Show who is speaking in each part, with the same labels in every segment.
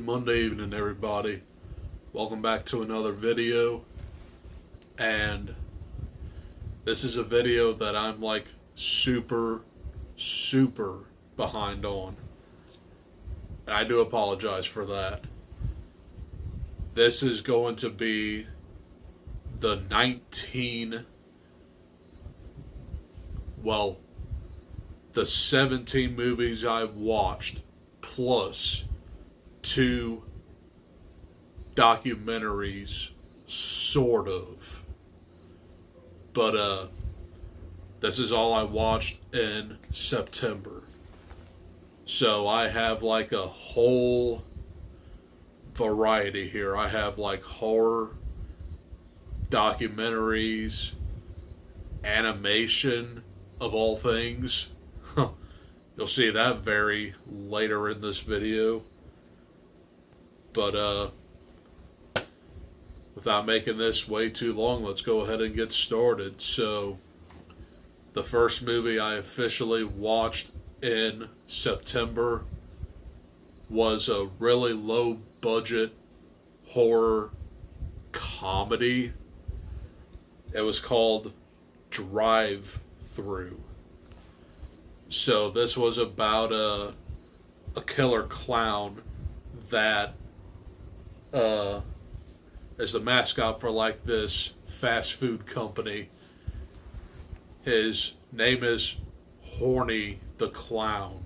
Speaker 1: Monday evening, everybody. Welcome back to another video. And this is a video that I'm like super behind on. And I do apologize for that. This is going to be the the 17 movies I've watched plus 2 documentaries, sort of. But this is all I watched in September. So I have like a whole variety here. I have like horror, documentaries, animation of all things. You'll see that very later in this video. But without making this way too long, let's go ahead and get started. So the first movie I officially watched in September was a really low budget horror comedy. It was called Drive Through. So this was about a killer clown that is the mascot for like this fast food company. His name is Horny the Clown.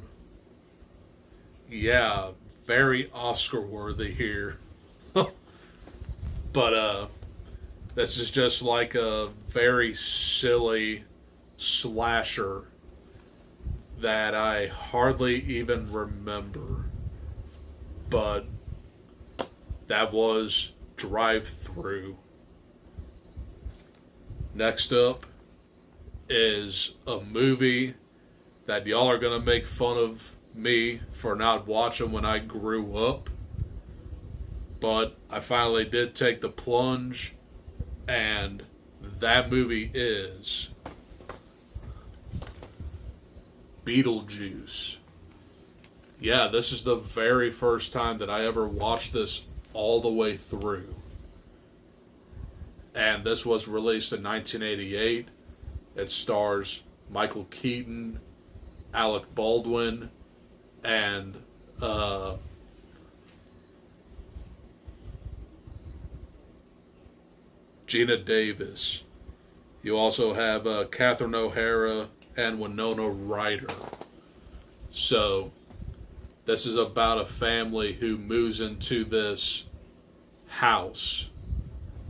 Speaker 1: Yeah, very Oscar worthy here. But this is just like a very silly slasher that I hardly even remember. But that was Drive Through. Next up is a movie that y'all are gonna make fun of me for not watching when I grew up. But I finally did take the plunge, and that movie is Beetlejuice. Yeah, this is the very first time that I ever watched this all the way through. And this was released in 1988. It stars Michael Keaton, Alec Baldwin, and Gina Davis. You also have Catherine O'Hara and Winona Ryder. So this is about a family who moves into this house,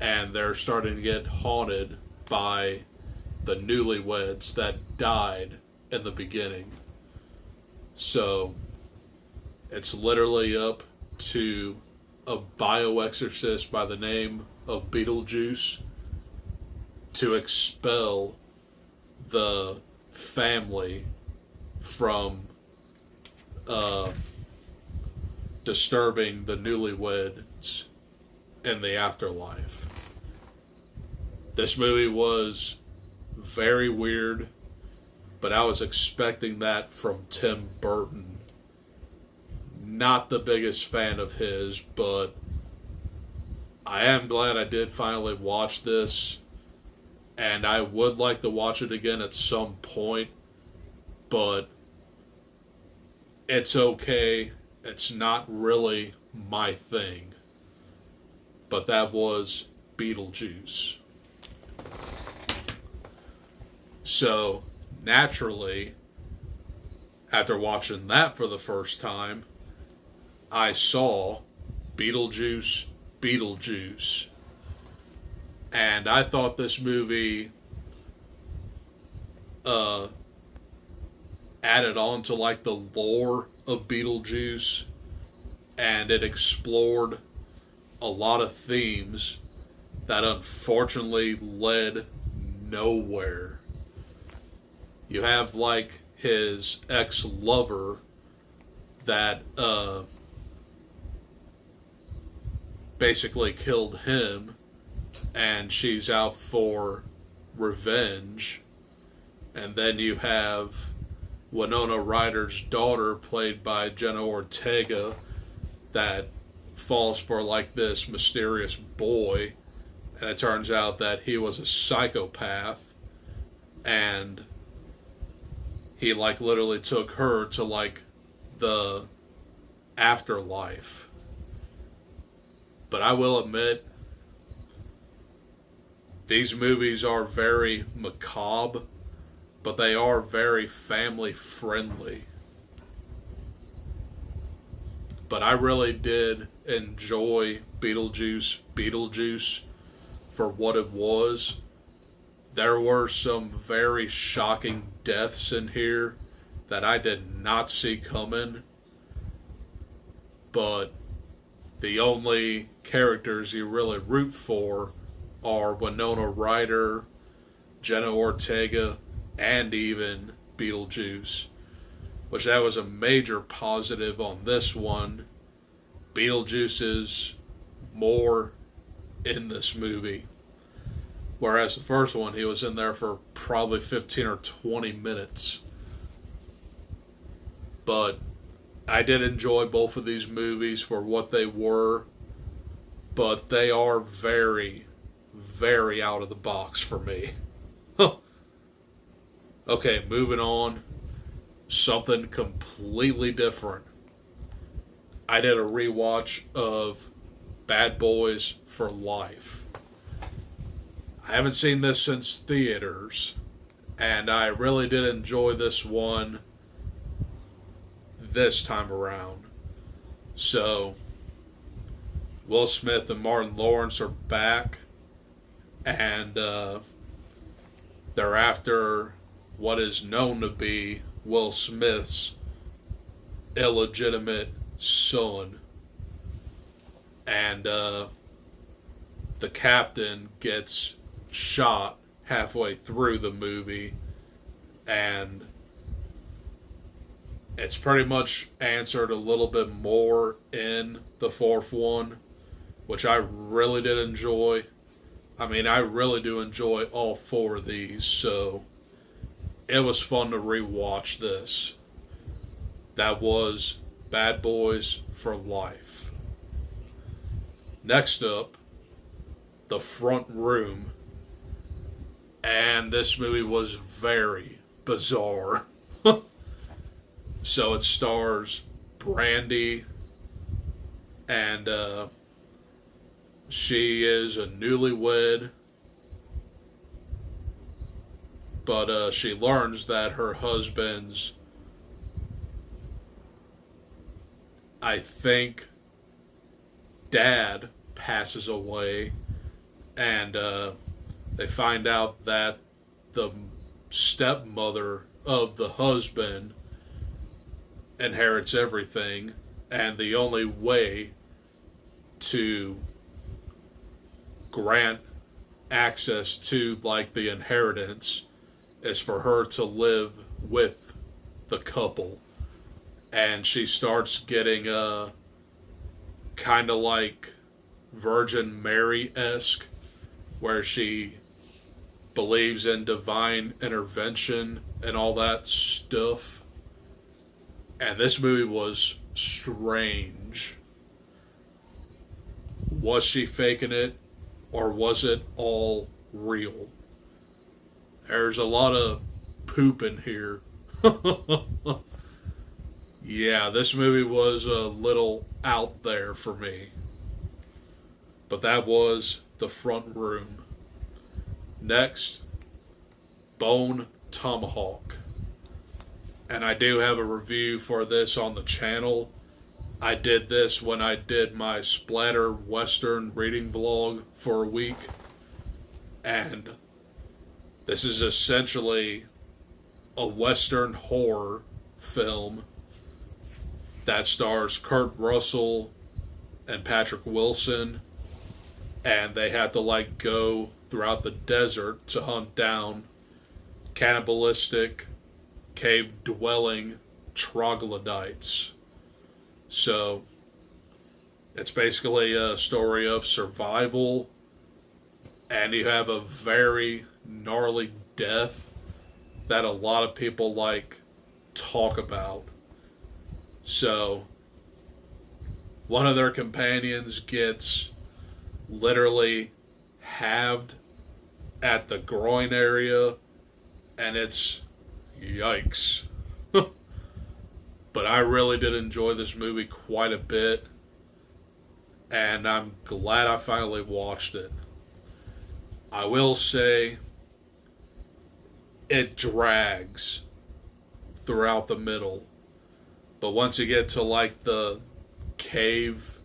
Speaker 1: and they're starting to get haunted by the newlyweds that died in the beginning. So it's literally up to a bioexorcist by the name of Beetlejuice to expel the family from disturbing the newlyweds in the afterlife. This movie was very weird, but I was expecting that from Tim Burton. Not the biggest fan of his, but I am glad I did finally watch this, and I would like to watch it again at some point, but it's okay. It's not really my thing. But that was Beetlejuice. So, naturally, after watching that for the first time, I saw Beetlejuice. And I thought this movie added on to like the lore of Beetlejuice, and it explored a lot of themes that unfortunately led nowhere. You have like his ex-lover that basically killed him, and she's out for revenge. And then you have Winona Ryder's daughter, played by Jenna Ortega, that falls for like this mysterious boy, and it turns out that he was a psychopath, and he like literally took her to like the afterlife. But I will admit, these movies are very macabre, but they are very family friendly. But I really did enjoy Beetlejuice for what it was. There were some very shocking deaths in here that I did not see coming, but the only characters you really root for are Winona Ryder, Jenna Ortega, and even Beetlejuice, which that was a major positive on this one. Beetlejuice is more in this movie, whereas the first one, he was in there for probably 15 or 20 minutes. But I did enjoy both of these movies for what they were, but they are very, very out of the box for me. Okay, moving on. Something completely different. I did a rewatch of Bad Boys for Life. I haven't seen this since theaters, and I really did enjoy this one this time around. So, Will Smith and Martin Lawrence are back, and they're after what is known to be Will Smith's illegitimate son. And the captain gets shot halfway through the movie, and it's pretty much answered a little bit more in the fourth one, which I really did enjoy. I mean, I really do enjoy all four of these, so it was fun to rewatch this. That was Bad Boys for Life. Next up, The Front Room. And this movie was very bizarre. So it stars Brandy, and she is a newlywed, but she learns that her husband's, I think, dad passes away, and they find out that the stepmother of the husband inherits everything, and the only way to grant access to like the inheritance is for her to live with the couple. And she starts getting kind of like Virgin Mary-esque, where she believes in divine intervention and all that stuff. And this movie was strange. Was she faking it, or was it all real? There's a lot of poop in here. Yeah, this movie was a little out there for me. But that was The Front Room. Next, Bone Tomahawk. And I do have a review for this on the channel. I did this when I did my splatter western reading vlog for a week. And this is essentially a western horror film that stars Kurt Russell and Patrick Wilson. And they have to like go throughout the desert to hunt down cannibalistic, cave-dwelling troglodytes. So, it's basically a story of survival, and you have a very gnarly death that a lot of people like talk about. So, One of their companions gets literally halved at the groin area, and it's yikes. But I really did enjoy this movie quite a bit, and I'm glad I finally watched it. I will say it drags throughout the middle, but once you get to like the cave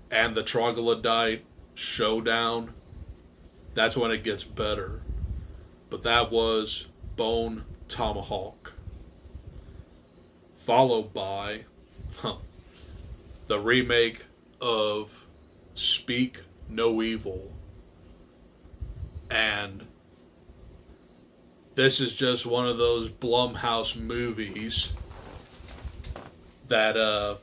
Speaker 1: and the troglodyte showdown, that's when it gets better. But that was Bone Tomahawk. Followed by the remake of Speak No Evil. And this is just one of those Blumhouse movies that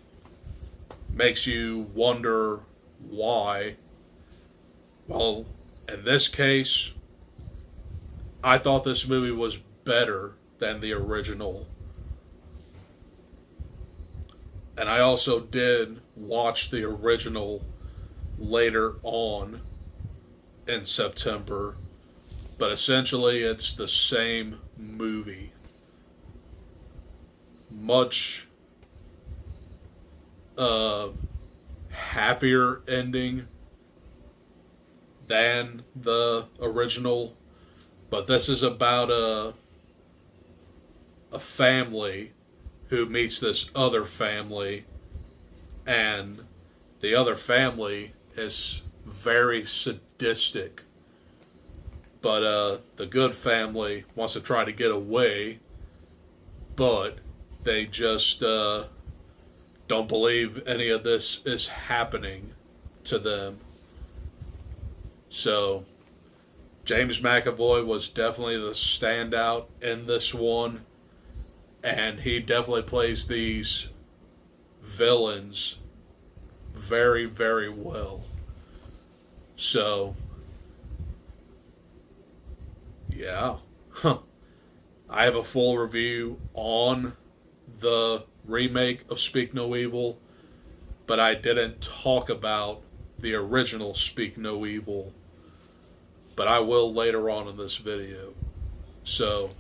Speaker 1: makes you wonder why. Well, in this case, I thought this movie was better than the original. And I also did watch the original later on in September, but essentially it's the same movie. Much happier ending than the original, but this is about a family who meets this other family, and the other family is very sadistic, but the good family wants to try to get away, but they just don't believe any of this is happening to them. So James McAvoy was definitely the standout in this one, and he definitely plays these villains very, very well. So, yeah. I have a full review on the remake of Speak No Evil, but I didn't talk about the original Speak No Evil, but I will later on in this video. So,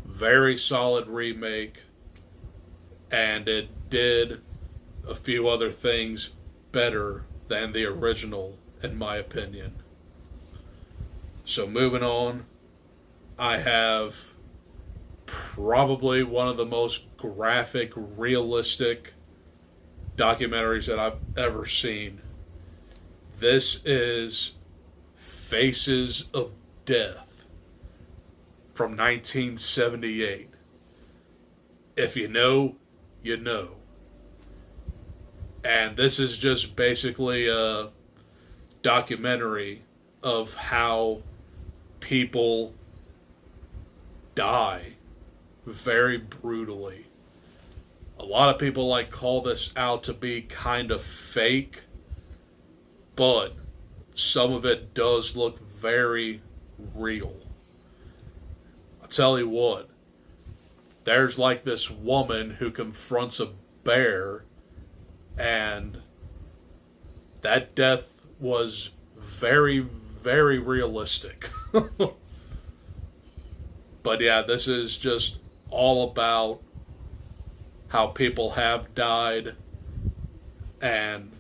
Speaker 1: very solid remake, and it did a few other things better than the original, in my opinion. So moving on, I have probably one of the most graphic, realistic documentaries that I've ever seen. This is Faces of Death from 1978. If you know, you know. And this is just basically a documentary of how people die very brutally. A lot of people call this out to be kind of fake, but some of it does look very real. I'll tell you what, there's this woman who confronts a bear, and that death was very, very realistic. But yeah, this is just all about how people have died and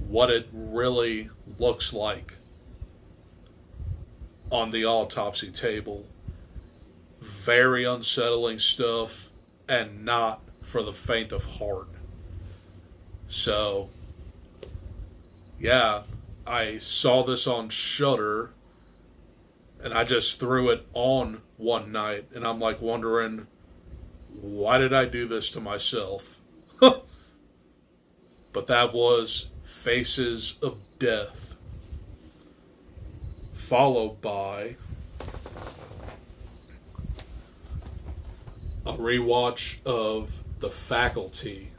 Speaker 1: what it really looks like on the autopsy table. Very unsettling stuff, and not for the faint of heart. So, yeah, I saw this on Shudder, and I just threw it on one night, and I'm wondering, why did I do this to myself? But that was Faces of Death, followed by a rewatch of The Faculty.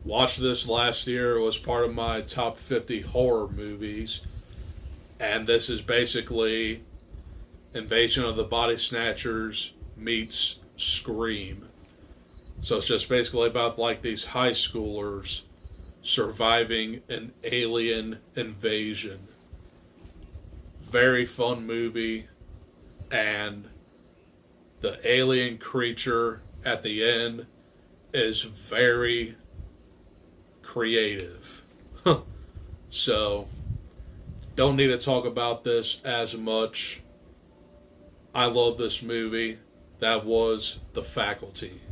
Speaker 1: Watched this last year. It was part of my top 50 horror movies. And this is basically Invasion of the Body Snatchers meets Scream. So it's just basically about like these high schoolers surviving an alien invasion. Very fun movie, and the alien creature at the end is very creative. So, don't need to talk about this as much. I love this movie. That was The Faculty.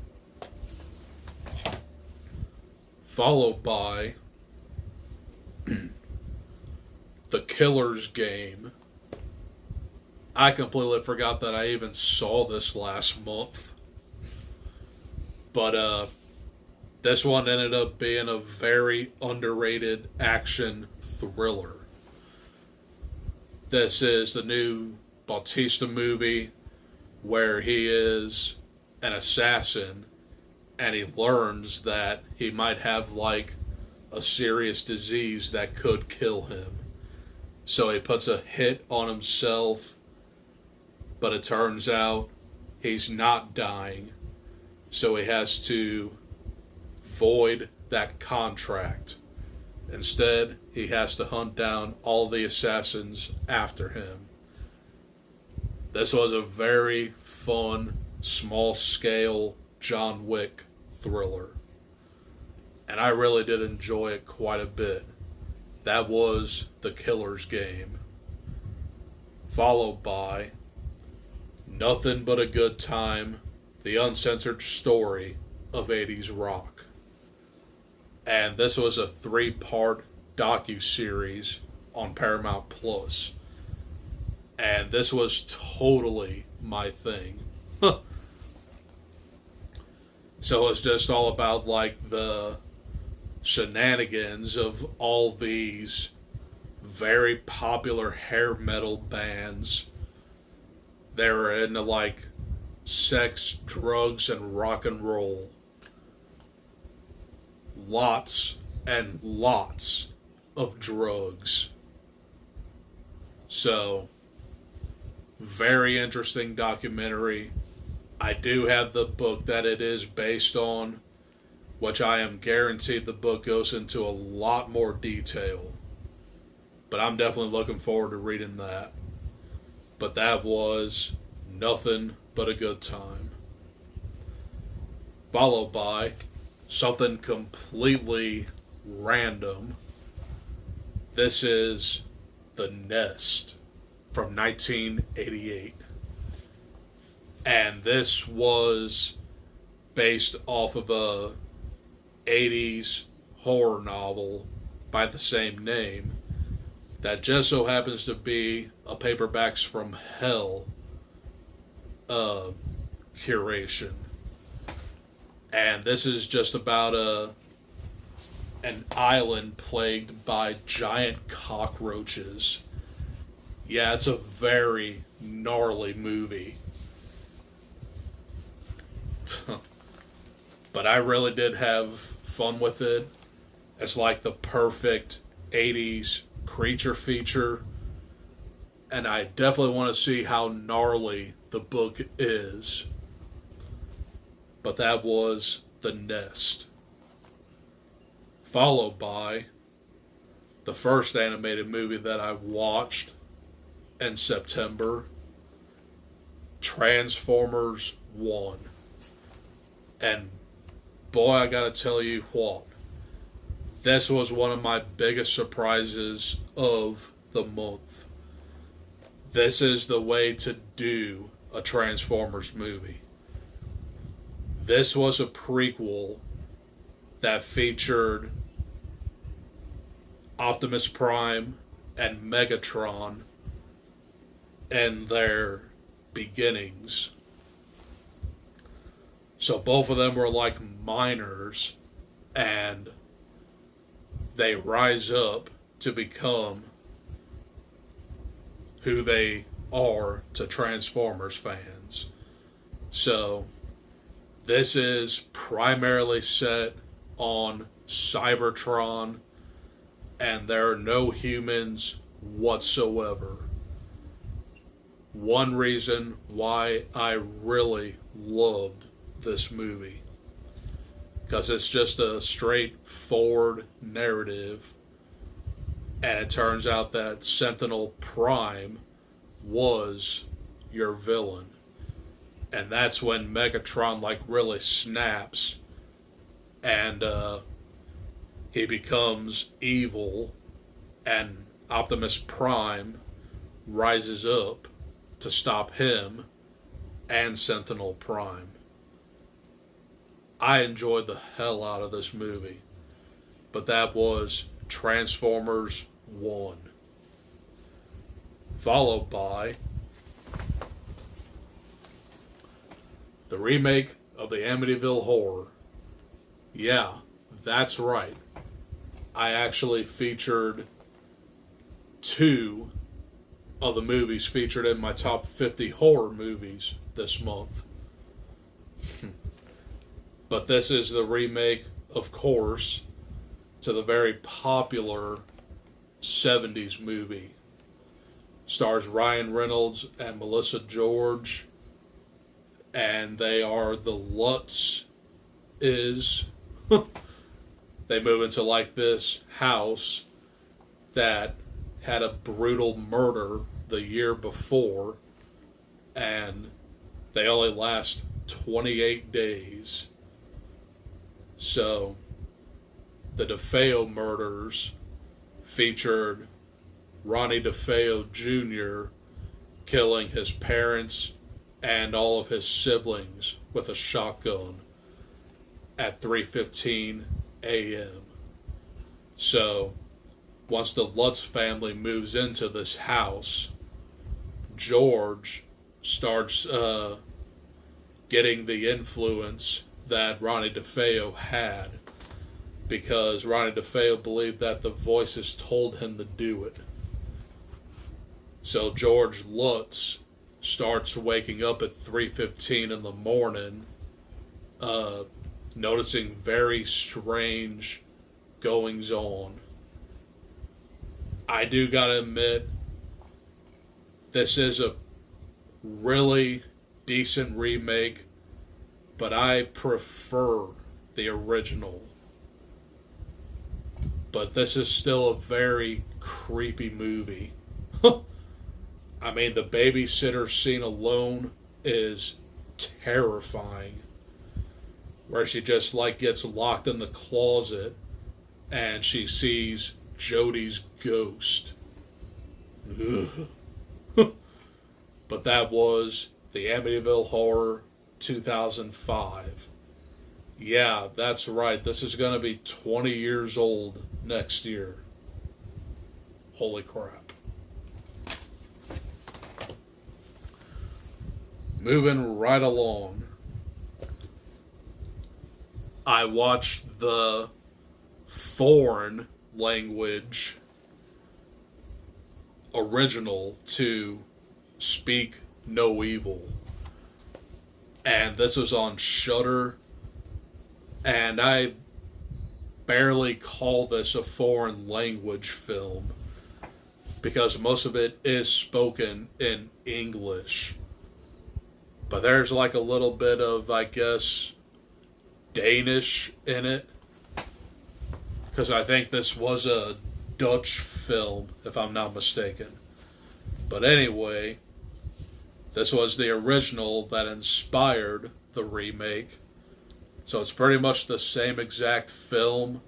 Speaker 1: Followed by The Killer's Game. I completely forgot that I even saw this last month. But this one ended up being a very underrated action thriller. This is the new Bautista movie where he is an assassin and he learns that he might have like a serious disease that could kill him. So he puts a hit on himself, but it turns out he's not dying. So he has to void that contract. Instead, he has to hunt down all the assassins after him. This was a very fun, small scale John Wick thriller. And I really did enjoy it quite a bit. That was The Killer's Game. Followed by Nothing But a Good Time, the uncensored story of 80s rock. And this was a 3-part docu-series on Paramount Plus. And this was totally my thing. So it's just all about like the shenanigans of all these very popular hair metal bands. They were into like sex, drugs, and rock and roll. Lots and lots of drugs. So, very interesting documentary. I do have the book that it is based on, which I am guaranteed the book goes into a lot more detail. But I'm definitely looking forward to reading that. But that was Nothing But a Good Time. Followed by something completely random. This is The Nest from 1988. And this was based off of a 80s horror novel by the same name that just so happens to be a Paperbacks from Hell curation. And this is just about an island plagued by giant cockroaches. Yeah, it's a very gnarly movie. But I really did have fun with it. It's like the perfect 80s creature feature. And I definitely want to see how gnarly the book is. But that was The Nest. Followed by the first animated movie that I watched in September, Transformers 1. And boy, I gotta tell you what, this was one of my biggest surprises of the month. This is the way to do a Transformers movie. This was a prequel that featured Optimus Prime and Megatron and their beginnings. So both of them were like minors, and they rise up to become who they are to Transformers fans. So this is primarily set on Cybertron, and there are no humans whatsoever. One reason why I really loved this movie. because it's just a straightforward narrative. And it turns out that Sentinel Prime was your villain. And that's when Megatron like really snaps and he becomes evil, and Optimus Prime rises up to stop him and Sentinel Prime. I enjoyed the hell out of this movie, but that was Transformers 1. Followed by the remake of the Amityville Horror. Yeah, that's right. I actually featured 2 of the movies featured in my top 50 horror movies this month. But this is the remake, of course, to the very popular 70s movie. Stars Ryan Reynolds and Melissa George, and they are the Lutz is. They move into like this house that had a brutal murder the year before, and they only last 28 days. So, the DeFeo murders featured Ronnie DeFeo Jr. killing his parents and all of his siblings with a shotgun at 3:15 a.m. So, once the Lutz family moves into this house, George starts getting the influence that Ronnie DeFeo had, because Ronnie DeFeo believed that the voices told him to do it. So George Lutz starts waking up at 3:15 in the morning, noticing very strange goings on. I do gotta admit, this is a really decent remake, but I prefer the original. But this is still a very creepy movie. I mean, the babysitter scene alone is terrifying, where she just like gets locked in the closet and she sees Jody's ghost. But that was the Amityville Horror 2005. Yeah, that's right. This is going to be 20 years old next year. Holy crap. Moving right along. I watched the foreign language original to Speak No Evil. And this was on Shudder. And I barely call this a foreign language film, because most of it is spoken in English. But there's like a little bit of, I guess, Danish in it, because I think this was a Dutch film, if I'm not mistaken. But anyway, this was the original that inspired the remake. So it's pretty much the same exact film,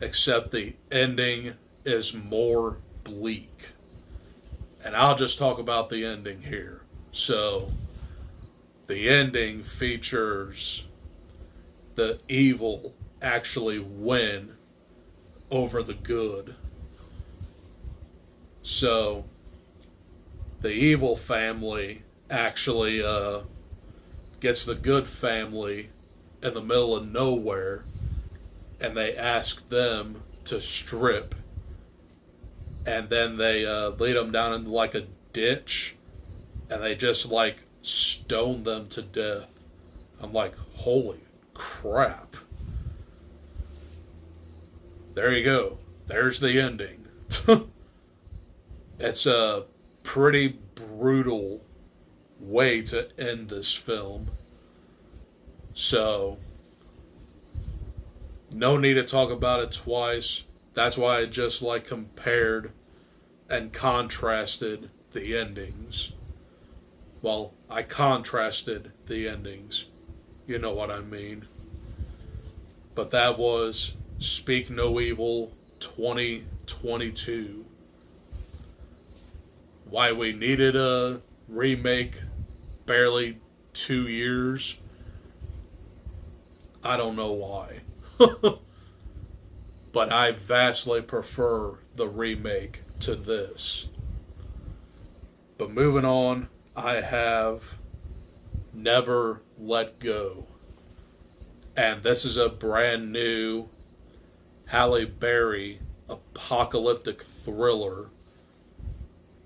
Speaker 1: except the ending is more bleak. And I'll just talk about the ending here. So, the ending features the evil actually win over the good. So, the evil family actually gets the good family in the middle of nowhere, and they ask them to strip, and then they lead them down into like a ditch, and they just like stone them to death. I'm like, holy crap. There you go. There's the ending. It's a pretty brutal way to end this film. So, No need to talk about it twice. That's why I just like compared and contrasted the endings. Well, I contrasted the endings. You know what I mean. But that was Speak No Evil 2022. Why we needed a remake barely 2 years, I don't know why. But I vastly prefer the remake to this. But moving on, I have Never Let Go. And this is a brand new Halle Berry apocalyptic thriller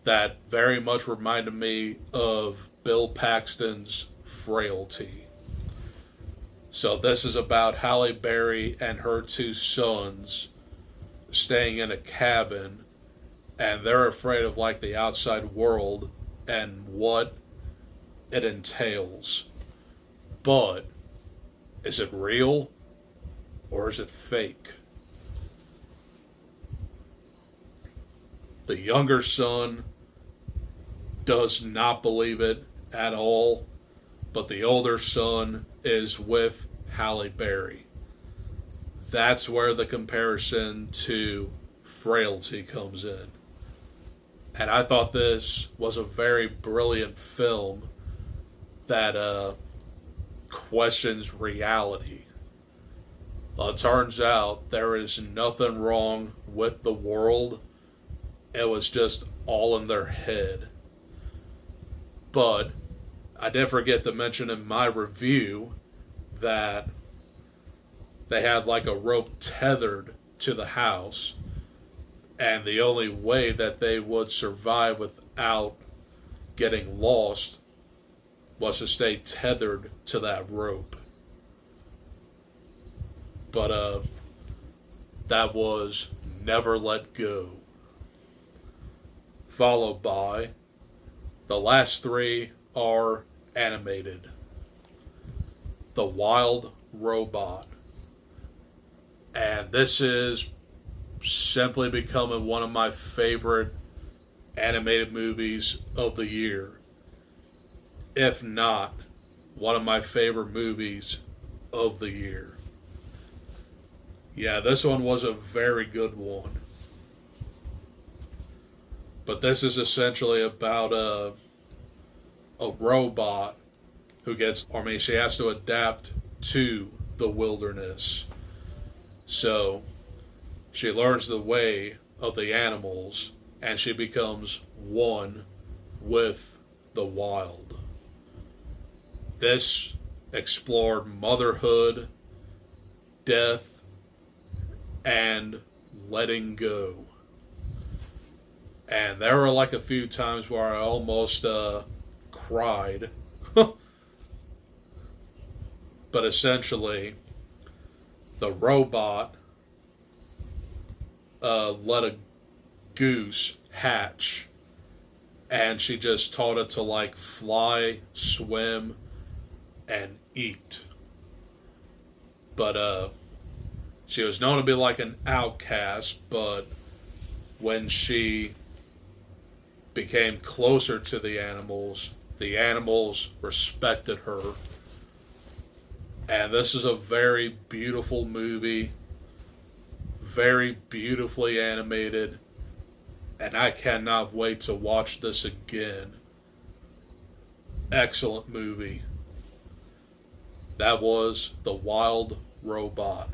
Speaker 1: that very much reminded me of Bill Paxton's Frailty. So this is about Halle Berry and her two sons staying in a cabin, and they're afraid of like the outside world and what it entails. But is it real or is it fake? The younger son does not believe it at all, but the older son is with Halle Berry. That's where the comparison to Frailty comes in. And I thought this was a very brilliant film that questions reality. Well, it turns out there is nothing wrong with the world. It was just all in their head. But I did forget to mention in my review that they had like a rope tethered to the house, and the only way that they would survive without getting lost was to stay tethered to that rope. But that was Never Let Go. Followed by the last three are animated. The Wild Robot. And this is simply becoming one of my favorite animated movies of the year. If not, one of my favorite movies of the year. Yeah, this one was a very good one. But this is essentially about a robot who gets, or I mean, she has to adapt to the wilderness. So she learns the way of the animals and she becomes one with the wild. This explored motherhood, death, and letting go. And there were like a few times where I almost cried. But essentially, the robot let a goose hatch, and she just taught it to like fly, swim, and eat. But she was known to be like an outcast, but when she became closer to the animals respected her. And this is a very beautiful movie, very beautifully animated, and I cannot wait to watch this again. Excellent movie. That was The Wild Robot.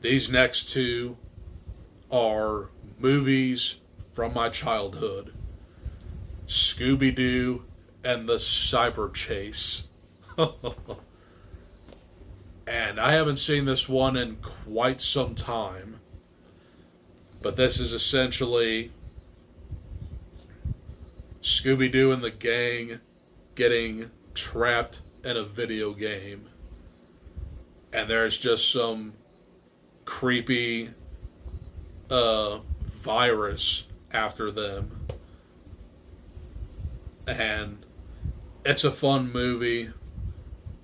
Speaker 1: These next two are movies from my childhood. Scooby-Doo and the Cyber Chase. And I haven't seen this one in quite some time. But this is essentially Scooby-Doo and the gang getting trapped in a video game. And there's just some creepy virus after them. And it's a fun movie,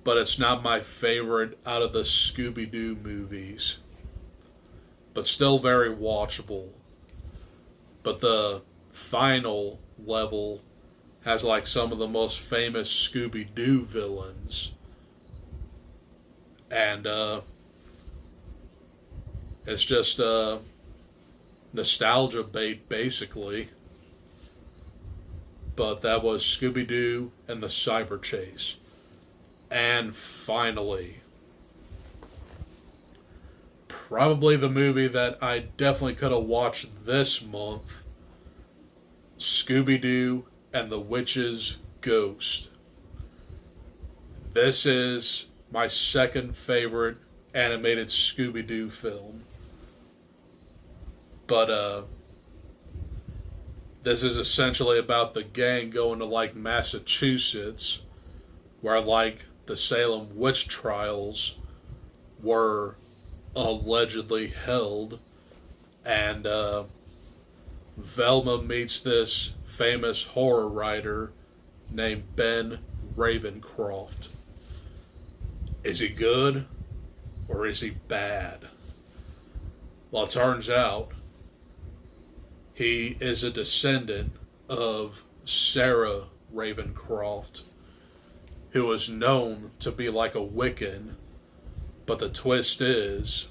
Speaker 1: but it's not my favorite out of the Scooby-Doo movies. But still very watchable. But the final level has like some of the most famous Scooby-Doo villains. And it's just nostalgia bait, basically. But that was Scooby-Doo and the Cyber Chase. And finally, probably the movie that I definitely could have watched this month, Scooby-Doo and the Witch's Ghost. This is my second favorite animated Scooby-Doo film. But this is essentially about the gang going to like Massachusetts, where like the Salem witch trials were allegedly held, and Velma meets this famous horror writer named Ben Ravencroft. Is he good or is he bad? Well, it turns out he is a descendant of Sarah Ravencroft, who was known to be like a Wiccan, but the twist is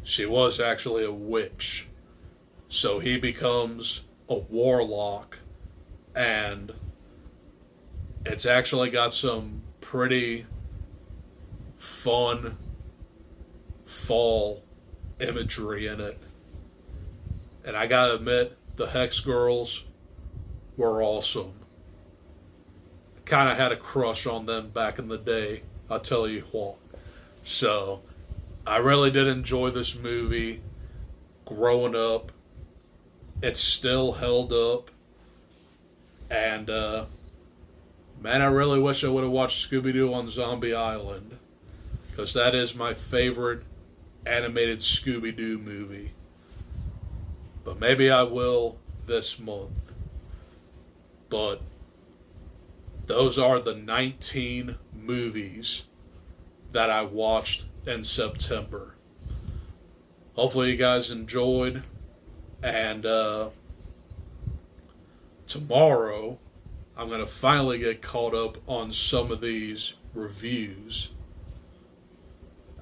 Speaker 1: she was actually a witch. So he becomes a warlock, and it's actually got some pretty fun fall imagery in it. And I gotta admit, the Hex Girls were awesome. Kind of had a crush on them back in the day, I'll tell you what. So, I really did enjoy this movie growing up. It's still held up. And, man, I really wish I would have watched Scooby-Doo on Zombie Island, because that is my favorite animated Scooby-Doo movie. But maybe I will this month. But those are the 19 movies that I watched in September. Hopefully you guys enjoyed. And tomorrow I'm going to finally get caught up on some of these reviews.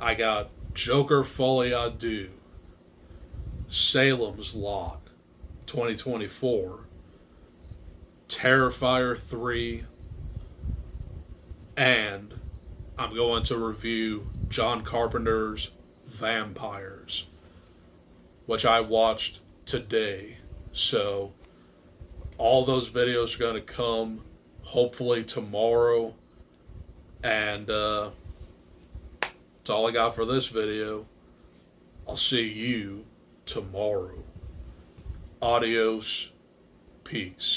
Speaker 1: I got Joker Folie à Deux, Salem's Lot 2024, Terrifier 3, and I'm going to review John Carpenter's Vampires, which I watched today. So all those videos are going to come hopefully tomorrow. And that's all I got for this video. I'll see you tomorrow. Adios. Peace.